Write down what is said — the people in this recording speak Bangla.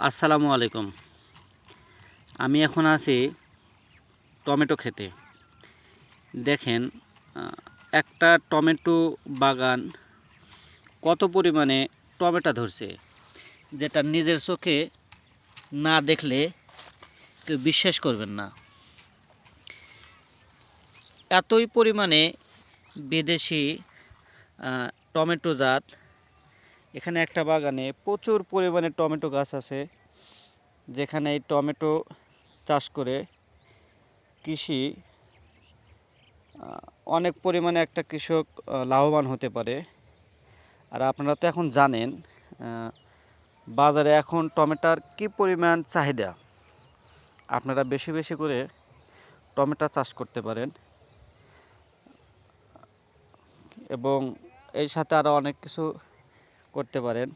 আসসালামু আলাইকুম। আমি এখন আছি টমেটো ক্ষেতে। দেখেন একটা টমেটো বাগান কত পরিমাণে টমেটো ধরছে, যেটা নিজের চোখে না দেখলে কেউ বিশ্বাস করবেন না। এতই পরিমাণে বিদেশি টমেটো জাত এখানে একটা বাগানে প্রচুর পরিমাণে টমেটো গাছ আছে, যেখানে এই টমেটো চাষ করে কৃষি অনেক পরিমাণে একটা কৃষক লাভবান হতে পারে। আর আপনারা তো এখন জানেন বাজারে এখন টমেটোর কী পরিমাণ চাহিদা। আপনারা বেশি বেশি করে টমেটো চাষ করতে পারেন এবং এই সাথে আরও অনেক কিছু করতে পারেন।